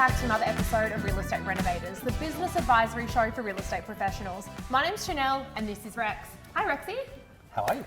back to another episode of Real Estate Renovators, the business advisory show for real estate professionals. My name's Chanel and this is Rex. Hi Rexy. How are you?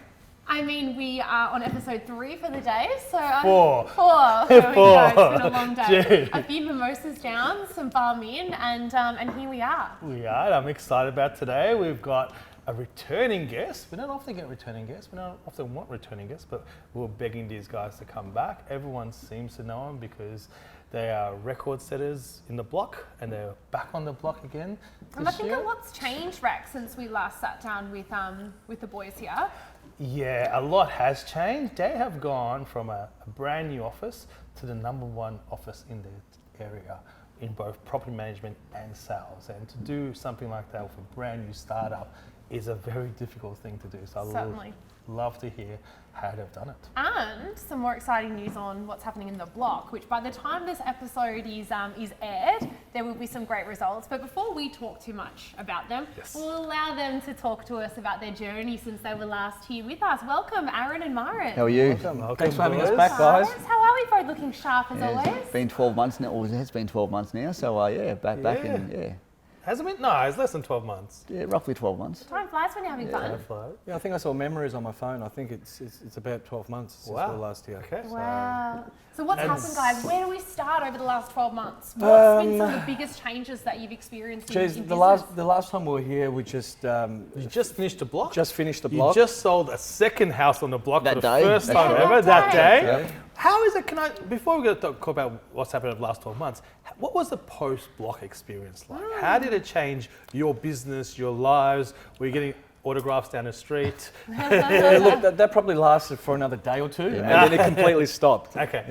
I mean, we are on episode 3 for the day, so Four. There we go. It's been a long day. Gee. A few mimosas down, some farm in, and here we are. We are. I'm excited about today. We've got a returning guest. We don't often get returning guests. We don't often want returning guests, but we're begging these guys to come back. Everyone seems to know them because they are record setters in the block, and they're back on the block again. And I think a lot's changed, Rex, since we last sat down with the boys here. Yeah, a lot has changed. They have gone from a brand new office to the #1 office in the area in both property management and sales. And to do something like that with a brand new startup is a very difficult thing to do. So I would love to hear how they've done it. And some more exciting news on what's happening in the block, which by the time this episode is aired, there will be some great results. But before we talk too much about them, we'll allow them to talk to us about their journey since they were last here with us. Welcome, Aaron and Marin. How are you? Welcome, Thanks for having us boys. back, guys. How are we? Both looking sharp as always. It's been 12 months now, or it has been 12 months now, so back and Hasn't it? No, it's less than 12 months. yeah, roughly 12 months. Time flies when you're having fun. Yeah, I think I saw memories on my phone. I think it's about 12 months since we were last year. Okay. Wow. So what's happened, guys? Where do we start over the last 12 months? What's been some of the biggest changes that you've experienced in Geez, business? the last time we were here, we just You just finished the block? just finished the You block. just sold a second house on the block That for the day. first That's time right. ever, that day. Yeah. How is it, before we go to talk about what's happened in the last 12 months, what was the post-block experience like? How did it change your business, your lives? Were you getting autographs down the street? Yeah, look, that probably lasted for another day or two, and then it completely stopped. Okay.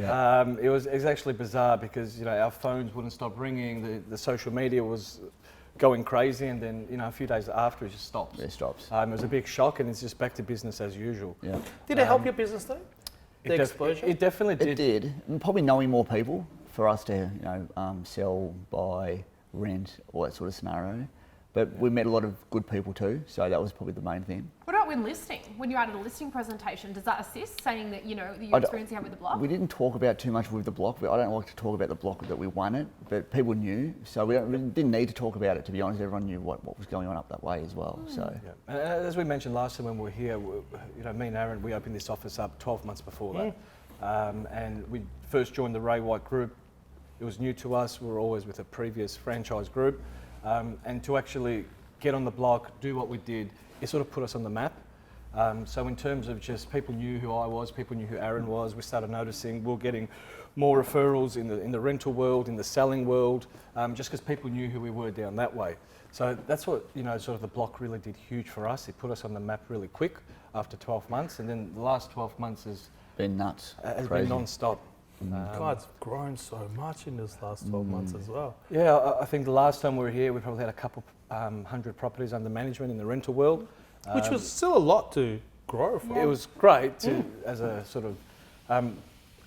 It was actually bizarre because our phones wouldn't stop ringing. The social media was going crazy, and then a few days after it just stops. It stops. It was a big shock, and it's just back to business as usual. Yeah. Did it help your business though? The exposure? It definitely did. It did. And probably knowing more people for us to, sell, buy, rent, all that sort of scenario. But we met a lot of good people too, so that was probably the main thing. What about when listing? When you're at a listing presentation, does that assist, saying that, the experience you have with the block? We didn't talk about too much with the block. I don't like to talk about the block that we won it, but people knew, so we didn't need to talk about it, to be honest. Everyone knew what was going on up that way as well. So. Yeah. And as we mentioned last time when we were here, me and Aaron, we opened this office up 12 months before that. And we first joined the Ray White group. It was new to us. We were always with a previous franchise group. And to actually get on the block, do what we did, it sort of put us on the map. So in terms of just people knew who I was, people knew who Aaron was, we started noticing we were getting more referrals in the rental world, in the selling world, just because people knew who we were down that way. So that's what, sort of the block really did huge for us. It put us on the map really quick after 12 months. And then the last 12 months has Been nuts. been non-stop. God, it's grown so much in this last 12 months as well. Yeah, I think the last time we were here, we probably had a couple hundred properties under management in the rental world. Which was still a lot to grow from. It was great to, as a sort of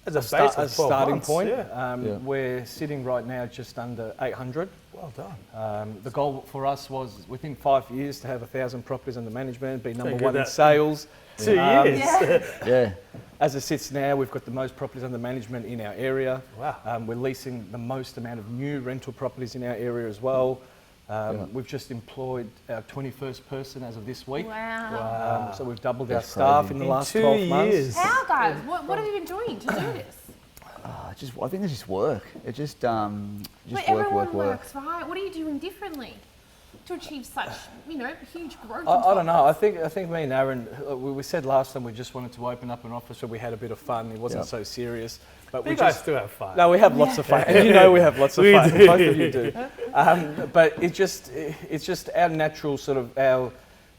As a base of 12 starting months, point. yeah. We're sitting right now just under 800. Well done. The goal for us was within 5 years to have 1,000 properties under management, be number good one in that- sales. 2 years. Yeah. As it sits now, we've got the most properties under management in our area. Wow. We're leasing the most amount of new rental properties in our area as well. We've just employed our 21st person as of this week. Wow. So we've doubled That's our staff crazy. in the In last 2 12 months. years. How, guys? What have you been doing to do this? I think it's just work. It just But work. everyone works, right? What are you doing differently to achieve such, huge growth? I don't know. I think me and Aaron, we said last time we just wanted to open up an office where we had a bit of fun. It wasn't so serious. But You guys still have fun. No, we have lots of fun, and we have lots of We fun. do. Both of you do. But it's just our natural sort of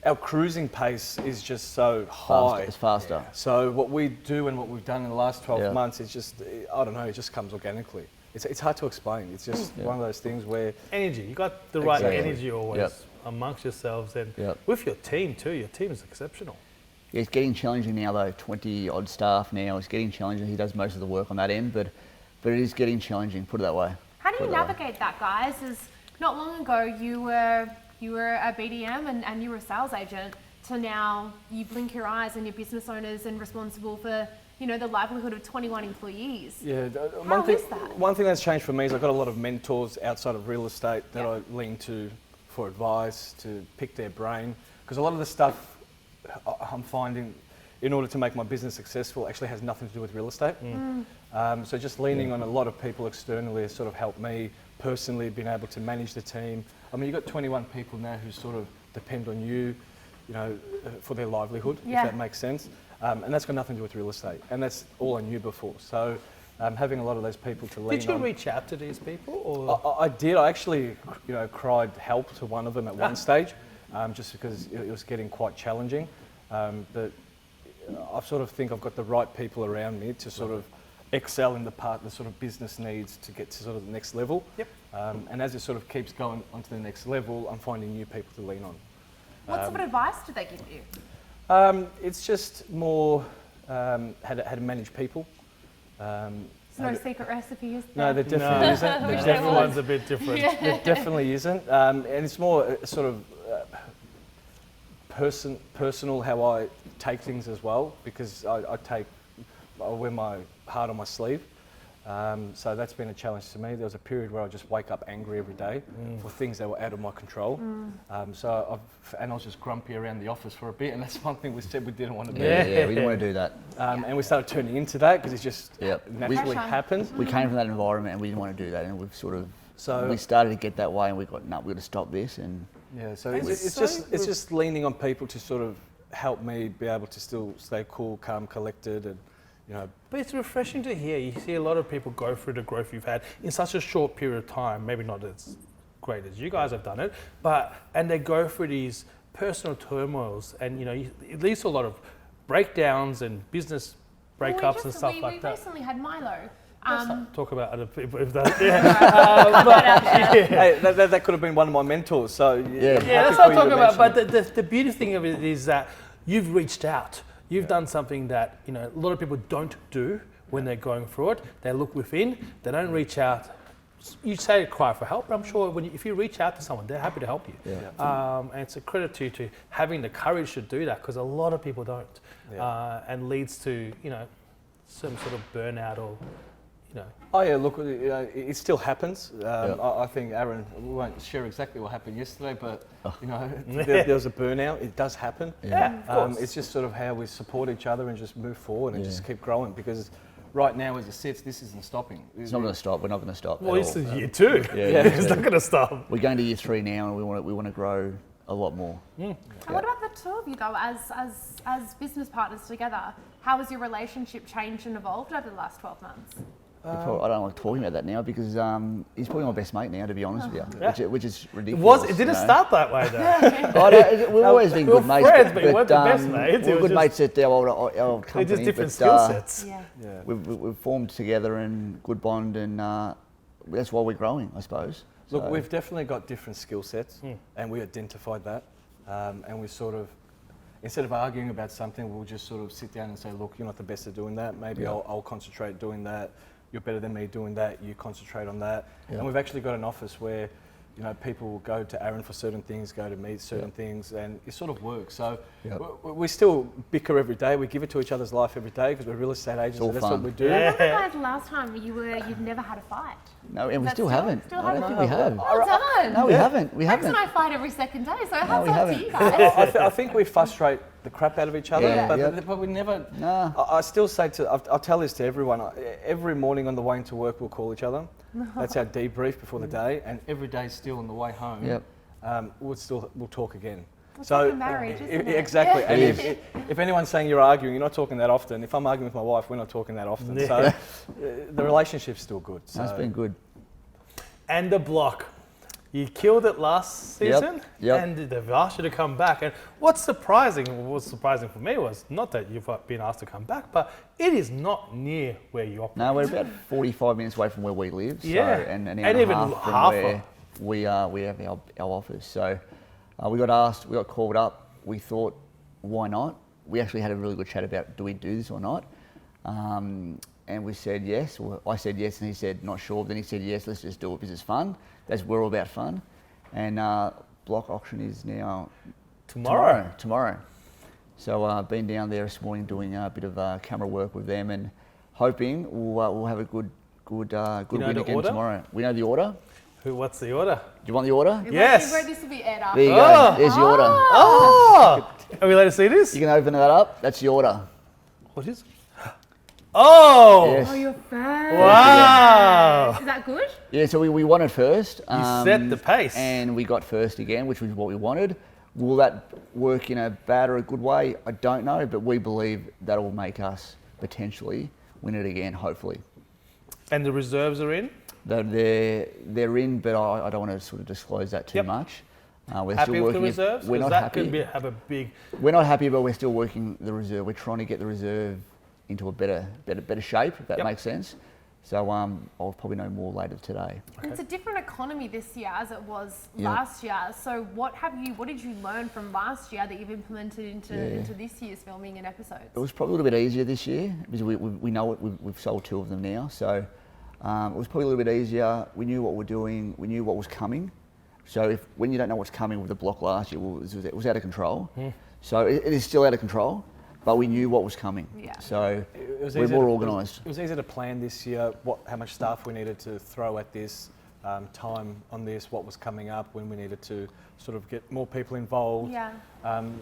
our cruising pace is just so high. It's faster. So what we do and what we've done in the last 12 months, it's just I don't know. It just comes organically. It's hard to explain. It's just one of those things where Energy. You got the right Exactly. energy always Yep. amongst yourselves and Yep. with your team too. Your team is exceptional. Yeah, it's getting challenging now though. 20 odd staff now. It's getting challenging. He does most of the work on that end, but it is getting challenging. Put it that way. How do Put you it that way. navigate that, guys? As not long ago you were a BDM and you were a sales agent, to now you blink your eyes and you're business owners and responsible for the livelihood of 21 employees. Yeah, How is that? One thing that's changed for me is I've got a lot of mentors outside of real estate that I lean to for advice, to pick their brain. Because a lot of the stuff I'm finding in order to make my business successful actually has nothing to do with real estate. So just leaning on a lot of people externally has sort of helped me personally, being able to manage the team. I mean, you've got 21 people now who sort of depend on you, for their livelihood, if that makes sense. And that's got nothing to do with real estate. And that's all I knew before. So having a lot of those people to lean on. Did you reach out to these people? Or? I did. I actually, cried help to one of them at one stage, just because it was getting quite challenging. But I sort of think I've got the right people around me to sort of excel in the sort of business needs to get to sort of the next level. Yep. And as it sort of keeps going onto the next level, I'm finding new people to lean on. What sort of advice did they give you? It's just more how to manage people. It's no secret recipe, is there? No, there definitely isn't. Wish There Everyone's a bit different. There definitely isn't. And it's more sort of personal how I take things as well, because I wear my heart on my sleeve. So that's been a challenge to me. There was a period where I just wake up angry every day for things that were out of my control. So I was just grumpy around the office for a bit, and that's one thing we said we didn't want to do. Yeah, we didn't want to do that. And we started turning into that because it just naturally happens. We came from that environment and we didn't want to do that, and we've sort of So we started to get that way, and we got we've got to stop this. And yeah, so it's just leaning on people to sort of help me be able to still stay cool, calm, collected, and But it's refreshing to hear. You see a lot of people go through the growth you've had in such a short period of time, maybe not as great as you guys have done it, and they go through these personal turmoils, and it leads to a lot of breakdowns and business breakups and stuff like that. We recently had Milo. Let's not talk about other people if that. Hey, that could have been one of my mentors. So Yeah, let's not talk about. But the beauty thing of it is that you've reached out. You've done something that a lot of people don't do when they're going through it. They look within. They don't reach out. You say cry for help, but I'm sure if you reach out to someone, they're happy to help you. And it's a credit to you to having the courage to do that, because a lot of people don't, and leads to some sort of burnout or. Oh yeah, look, it still happens. I think Aaron, we won't share exactly what happened yesterday, but there was a burnout. It does happen. Of course. It's just sort of how we support each other and just move forward and just keep growing, because right now, as it sits, this isn't stopping. it's not going to stop. We're not going to stop. Well, this is year 2. It's not going to stop. We're going to year 3 now, and we want to grow a lot more. And what about the two of you though, as business partners together? How has your relationship changed and evolved over the last 12 months? I don't like talking about that now, because he's probably my best mate now, to be honest with you, which is ridiculous. It didn't start that way though. We've always been good mates, friends, but you weren't the best mates. We're good mates at our old company. They're just different skill sets. We've formed together and good bond, and that's why we're growing, I suppose. Look, we've definitely got different skill sets, and we identified that, and we sort of, instead of arguing about something, we'll just sort of sit down and say, look, you're not the best at doing that. Maybe I'll concentrate doing that. You're better than me doing that. You concentrate on that. And we've actually got an office where, people will go to Aaron for certain things, go to me certain things, and it sort of works. So we still bicker every day. We give it to each other's life every day because we're real estate agents, and that's what we do. I remember guys last time you'd never had a fight. No, and we still haven't. I don't think we have. Well done. No, we haven't. Max and I fight every second day, so hats off to you guys. I think we frustrate the crap out of each other, but we never. No. I still say I tell this to everyone. Every morning on the way into work, we'll call each other. That's our debrief before the day, and every day still on the way home, we'll talk again. It's like a marriage, isn't it? Exactly. And if anyone's saying you're arguing, you're not talking that often. If I'm arguing with my wife, we're not talking that often. So the relationship's still good. So. That's been good. And the block. You killed it last season, and they've asked you to come back. And what's surprising for me was not that you've been asked to come back, but it is not near where you operate. No, we're about 45 minutes away from where we live. Yeah, so, and even half from where we have our office. So we got asked, we got called up. We thought, why not? We actually had a really good chat about, do we do this or not? And we said yes. Well, I said yes, and he said not sure. Then he said yes. Let's just do it because it's fun. We're all about fun. And block auction is now tomorrow. So I've been down there this morning doing a bit of camera work with them and hoping we'll have a good win again order? tomorrow. We know the order. What's the order? Do you want the order? Yes. Where this will be aired after. There you go. There's the order. Oh! Are we allowed to see this? You can open that up. That's the order. What is it? Oh! Yes. Oh, you're fast. Wow! Is that good? Yeah, so we won it first. You set the pace. And we got first again, which was what we wanted. Will that work in a bad or a good way? I don't know, but we believe that will make us potentially win it again, hopefully. And the reserves are in? They're in, but I don't want to sort of disclose that too much. We're Happy still with the working. reserves? We're 'Cause not that happy. could have a big... We're not happy, but we're still working the reserve. We're trying to get the reserve into a better shape, if that makes sense. So I'll probably know more later today. It's a different economy this year as it was last year. So what did you learn from last year that you've implemented into this year's filming and episodes? It was probably a little bit easier this year because we know it. We've sold 2 of them now, so it was probably a little bit easier. We knew what we're doing. We knew what was coming. So when you don't know what's coming with the block last year, it was out of control. So it is still out of control, but we knew what was coming. Yeah. So we're more organised. It was easy to plan this year how much staff we needed to throw at this, time on this, what was coming up, when we needed to sort of get more people involved. Yeah.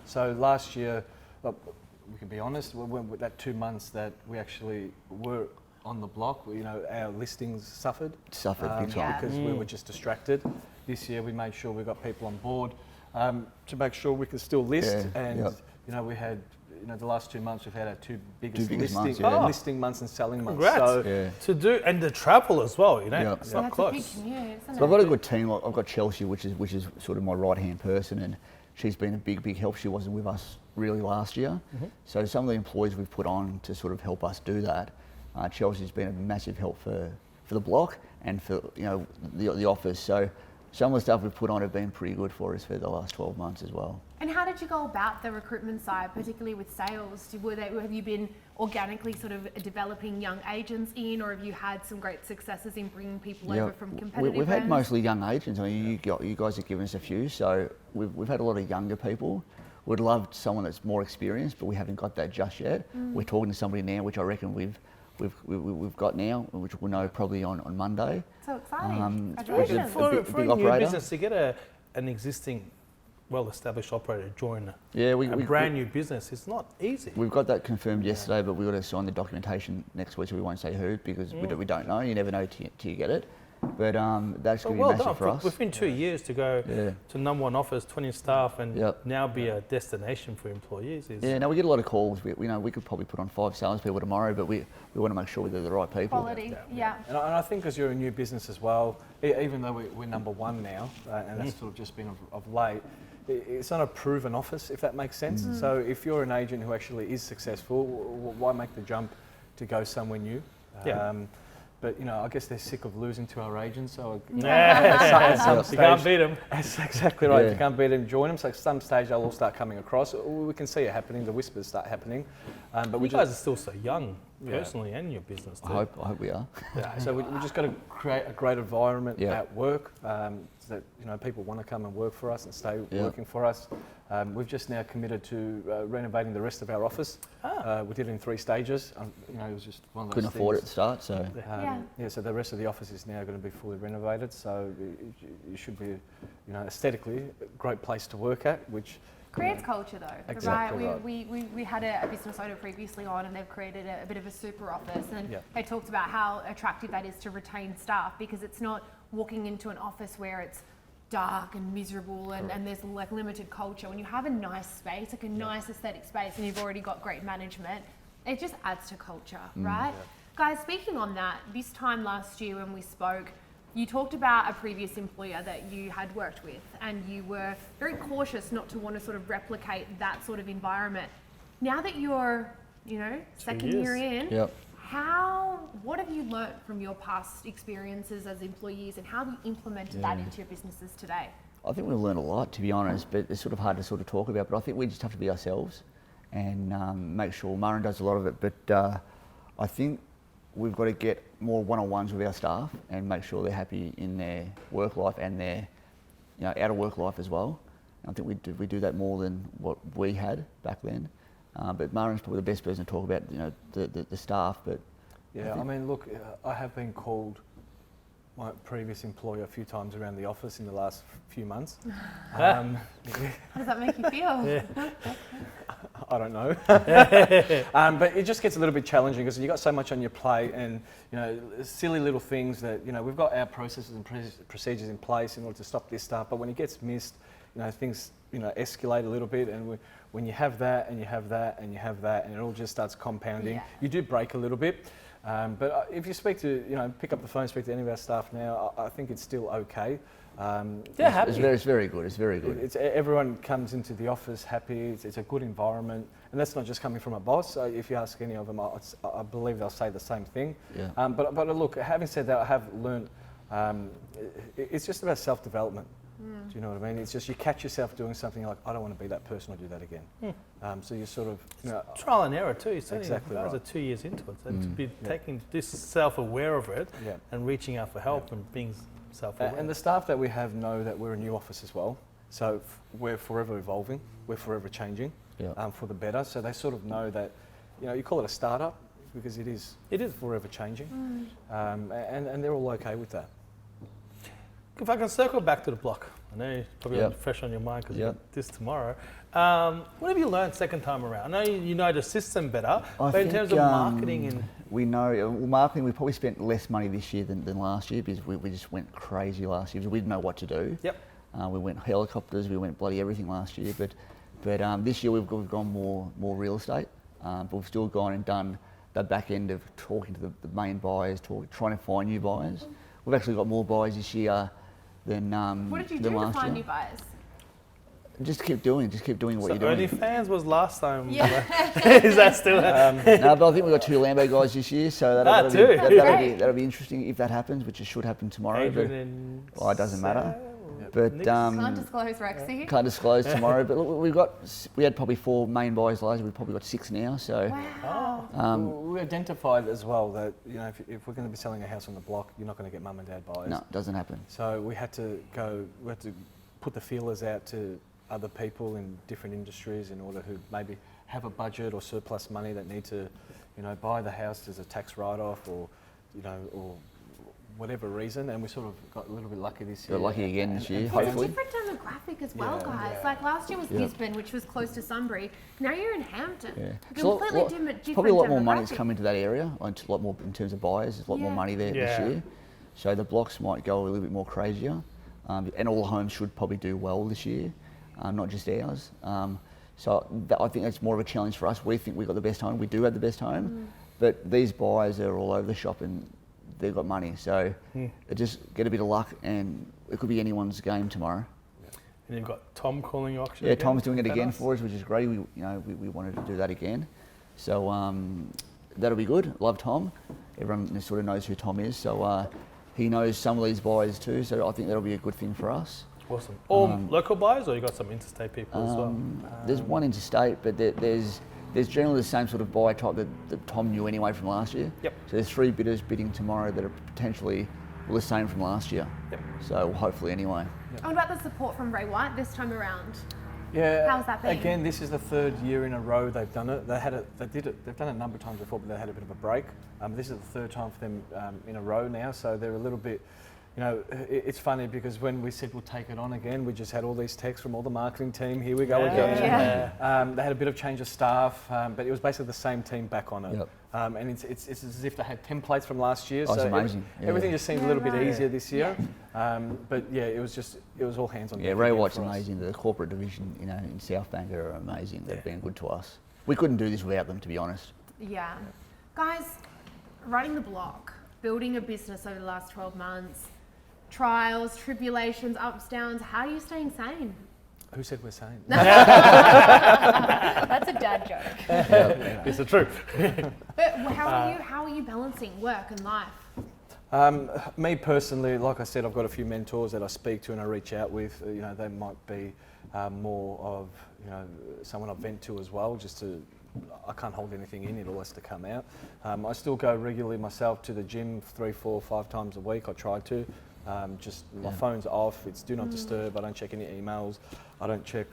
So last year, we can be honest, with that 2 months that we actually were on the block, our listings suffered. Big time. Because we were just distracted. This year we made sure we got people on board to make sure we could still list. We had, the last 2 months we've had our 2 biggest listing months and selling months. Congrats. So, and the travel as well, it's not That's close. a big commute, isn't So I've got a good team. I've got Chelsea, which is sort of my right-hand person, and she's been a big help. She wasn't with us really last year. So some of the employees we've put on to sort of help us do that. Chelsea's been a massive help for the block and for the office. So some of the stuff we've put on have been pretty good for us for the last 12 months as well. And how did you go about the recruitment side, particularly with sales? Have you been organically sort of developing young agents in, or have you had some great successes in bringing people over from competitive We've had brands? mostly young agents. I mean, you guys have given us a few, so we've had a lot of younger people. We'd love someone that's more experienced, but we haven't got that just yet. We're talking to somebody now, which I reckon we've got now, which we'll know probably on Monday. So exciting. Congratulations. Congratulations. For a new operator. business, to get an existing, well-established operator to join Yeah, a brand new business, it's not easy. We've got that confirmed yesterday, but we've got to sign the documentation next week, so we won't say who because we don't know. You never know till you get it. But that's going to be well massive done. for us. Within 2 years to go to #1 office, 20 staff, and now be a destination for employees. No, we get a lot of calls. We could probably put on 5 salespeople tomorrow, but we want to make sure they're the right people. Quality, yeah. And I think as you're a new business as well, even though we're #1 now, and that's sort of just been of late, it's not a proven office, if that makes sense. So if you're an agent who actually is successful, why make the jump to go somewhere new? But I guess they're sick of losing to our agents. So you can't beat them. That's exactly right. If you can't beat them, join them. So at some stage they'll all start coming across. We can see it happening. The whispers start happening. But you guys are still so young, personally, and your business too. I hope we are. So we just got to create a great environment at work, so that people want to come and work for us and stay working for us. We've just now committed to renovating the rest of our office. We did it in 3 stages. It was just one of those Couldn't afford it at the start, so. So the rest of the office is now going to be fully renovated. So it should be, aesthetically a great place to work at, which Creates culture though, Exactly right? We had a business owner previously on, and they've created a bit of a super office, and they talked about how attractive that is to retain staff, because it's not walking into an office where it's dark and miserable and there's like limited culture. When you have a nice space, like a nice aesthetic space, and you've already got great management, it just adds to culture, right? Guys, speaking on that, this time last year when we spoke, you talked about a previous employer that you had worked with, and you were very cautious not to want to sort of replicate that sort of environment. Now that you're, second year in, what have you learnt from your past experiences as employees, and how have you implemented that into your businesses today? I think we've learned a lot, to be honest, but it's sort of hard to sort of talk about. But I think we just have to be ourselves and make sure. Marin does a lot of it, but I think we've got to get more one-on-ones with our staff and make sure they're happy in their work life and their out of work life as well. And I think we do that more than what we had back then. But Marin's probably the best person to talk about, you know, the staff. But yeah, I mean, look, I have been called my previous employer a few times around the office in the last few months. How does that make you feel? I don't know. But it just gets a little bit challenging because you've got so much on your plate and, you know, silly little things that, you know, we've got our processes and procedures in place in order to stop this stuff. But when it gets missed, you know, things, you know, escalate a little bit. And when you have that and you have that and you have that and it all just starts compounding, you do break a little bit. But if you speak to, you know, pick up the phone, speak to any of our staff now, I think it's still okay. They're happy. It's very good. It's very good. Everyone comes into the office happy. It's a good environment, and that's not just coming from a boss. If you ask any of them, I believe they'll say the same thing. Yeah. But look, having said that, I have learned. It's just about self-development. Do you know what I mean? It's just you catch yourself doing something like, I don't want to be that person or do that again. So you sort of, you know, trial and error too. So exactly you guys right. are 2 years into it, so to be taking this self-aware of it and reaching out for help and being self-aware. And the staff that we have know that we're a new office as well. So we're forever evolving, we're forever changing for the better. So they sort of know that, you know, you call it a startup because it is forever changing. And they're all okay with that. If I can circle back to the block, I know it's probably fresh on your mind because you got this tomorrow. What have you learned second time around? I know you know the system better, but in terms of marketing and... We know, marketing, we probably spent less money this year than last year because we just went crazy last year because we didn't know what to do. Yep. We went helicopters, we went bloody everything last year, but this year we've gone more real estate, but we've still gone and done the back end of talking to the main buyers, trying to find new buyers. We've actually got more buyers this year than what did you do to find new buyers? Just keep doing what you're doing. OnlyFans was last time. Yeah. Is that still? No, but I think we've got 2 Lambo guys this year, so that'll be interesting if that happens, which it should happen tomorrow. Adrian It doesn't matter. But can't disclose Rexy. Can't disclose tomorrow. But look, we had probably 4 main buyers last year. We've probably got 6 now. So we identified as well that, you know, if we're going to be selling a house on the block, you're not going to get mum and dad buyers. no, it doesn't happen. So we had to put the feelers out to other people in different industries in order who maybe have a budget or surplus money that need to, you know, buy the house as a tax write-off or, you know, or whatever reason. And we sort of got a little bit lucky this year. Got lucky again this year, It's hopefully. a different demographic as well, guys. Yeah. Like last year was Gisborne, which was close to Sunbury. Now you're in Hampton. Yeah. Completely different Probably a lot more money demographic. that's come into that area. A lot more in terms of buyers. There's a lot more money there this year. So the blocks might go a little bit more crazier. And all the homes should probably do well this year, not just ours. So I think that's more of a challenge for us. We think we've got the best home. We do have the best home. But these buyers are all over the shop and they've got money. So just get a bit of luck and it could be anyone's game tomorrow. And you've got Tom calling your auction. Yeah, Tom's doing it again for us, which is great. We wanted to do that again. So that'll be good. Love Tom. Everyone sort of knows who Tom is. So he knows some of these buyers too. So I think that'll be a good thing for us. Awesome. All local buyers, or you got some interstate people as well? There's one interstate, but there's generally the same sort of buy type that Tom knew anyway from last year. Yep. So there's 3 bidders bidding tomorrow that are potentially the same from last year. Yep. So hopefully anyway. And what about the support from Ray White this time around? Yeah. How's that been? Again, this is the 3rd year in a row they've done it. They've done it a number of times before, but they had a bit of a break. This is the 3rd time for them in a row now, so they're a little bit. You know, it's funny because when we said we'll take it on again, we just had all these texts from all the marketing team. Here we go again. Yeah. They had a bit of change of staff, but it was basically the same team back on it. Yep. And it's as if they had templates from last year. Oh, it's so amazing. Everything just seemed a little bit right. easier this year. But yeah, it was all hands on deck. Yeah, Ray again White's for us. amazing. The corporate division, in South Bank are amazing. They've been good to us. We couldn't do this without them, to be honest. Yeah. Guys, running the block, building a business over the last 12 months, trials, tribulations, ups, downs, how are you staying sane? Who said we're sane? That's a dad joke. It's the truth. But how are you balancing work and life? Me personally, like I said, I've got a few mentors that I speak to and I reach out with. They might be more of someone I vent to as well. I can't hold anything in; it all has to come out. I still go regularly myself to the gym 3, 4, 5 times a week. I try to. My phone's off. It's do not disturb. I don't check any emails. I don't check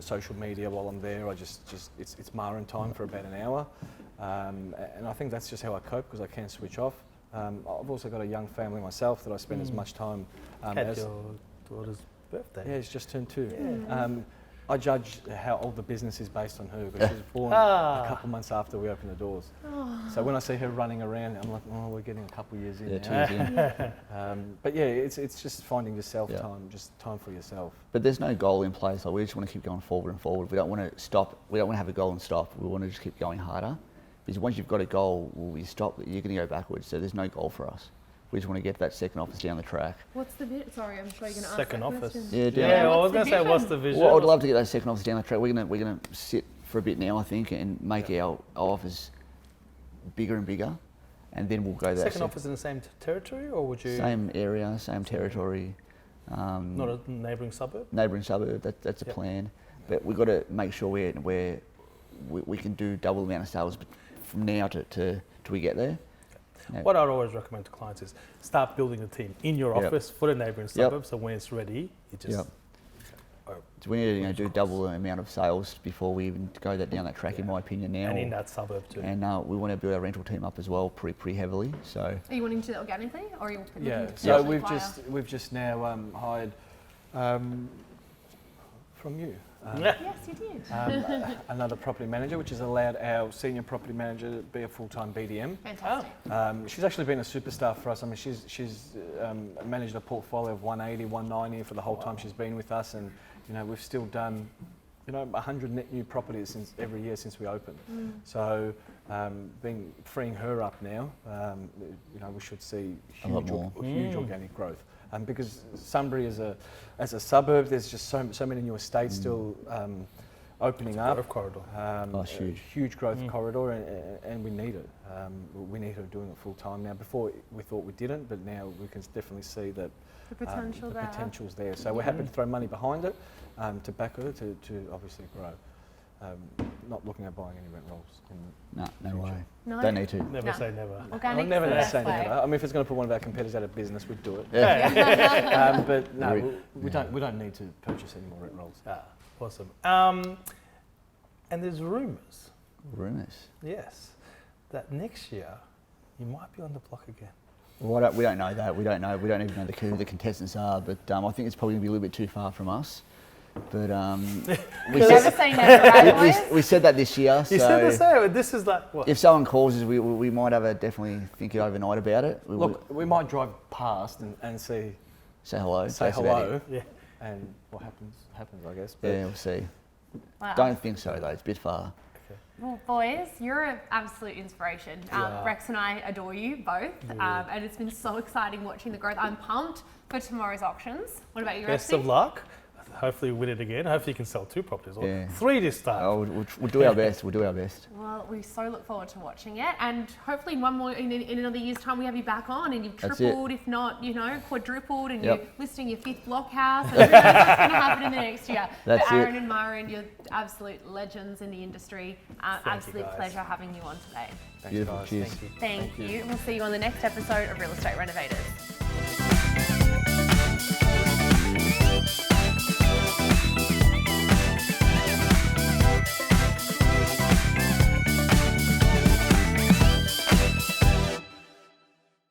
social media while I'm there. It's Marin time for about an hour. And I think that's just how I cope because I can switch off. I've also got a young family myself that I spend as much time At your daughter's birthday. Yeah, she's just turned 2. Yeah. I judge how old the business is based on her because she was born a couple of months after we opened the doors. So when I see her running around, I'm like, oh, we're getting a couple of years in. Yeah, now. 2 years in. But yeah, it's just finding yourself time, just time for yourself. But there's no goal in place. Like, we just want to keep going forward and forward. We don't want to stop. We don't want to have a goal and stop. We want to just keep going harder. Because once you've got a goal, well, you stop, you're going to go backwards. So there's no goal for us. We just want to get that second office down the track. What's the bit? Sorry, I'm sure you're going to ask Second that office. question. Yeah, I was going to say, what's the vision? Well, I'd love to get that second office down the track. We're gonna sit for a bit now, I think, and make our office bigger and bigger, and then we'll go that Second office in the same territory, or would you? same area, same territory. Not a neighbouring suburb? Neighbouring suburb. That's a plan, but we've got to make sure we can do double the amount of sales from now to we get there. Yeah. What I'd always recommend to clients is start building a team in your office for the neighbouring suburb. So when it's ready, you just. So we need to do double the amount of sales before we even go down that track, in my opinion. Now, and in that suburb too. And we want to build our rental team up as well, pretty heavily. So. Are you wanting to do that organically, or are you? Yeah. So we've just now hired from you. Yes, you did. Another property manager, which has allowed our senior property manager to be a full-time BDM. Fantastic. She's actually been a superstar for us. I mean, she's managed a portfolio of 180, 190 for the whole time she's been with us, and we've still done 100 net new properties every year since we opened. So freeing her up now, we should see huge organic growth. Because Sunbury as a suburb, there's just so many new estates still opening up. Growth corridor. Huge growth corridor, and we need it. We need her doing it full time now. Before we thought we didn't, but now we can definitely see that the potential's there. So we're happy to throw money behind it to back her to obviously grow. Not looking at buying any rent rolls. No way. No. Don't need to. Never say never. Organic. I'll never say never. I mean, if it's going to put one of our competitors out of business, we'd do it. Yeah. But no, we don't need to purchase any more rent rolls. Awesome. And there's rumours. Rumours. Yes, that next year you might be on the block again. Well, we don't know that. We don't know. We don't even know who the contestants are. But I think it's probably going to be a little bit too far from us. But we said that this year. You said the same. This is like what? If someone calls us, we might have definitely think it overnight about it. We might drive past and see. Say hello. Say hello. Yeah. And what happens, I guess. But yeah, we'll see. Wow. Don't think so though. It's a bit far. Well, boys, you're an absolute inspiration. Rex and I adore you both, and it's been so exciting watching the growth. I'm pumped for tomorrow's auctions. What about you, Rex? Best of luck. Hopefully win it again. Hopefully you can sell 2 properties or 3 this time. Oh, we'll do our best. We'll do our best. Well, we so look forward to watching it, and hopefully in another year's time we have you back on and you've tripled, if not, quadrupled, and you're listing your 5th block house. And who knows what's going to happen in the next year. But Aaron and Marin, you're absolute legends in the industry. Absolute pleasure having you on today. Thanks, guys. Cheers. Thank you. We'll see you on the next episode of Real Estate Renovators.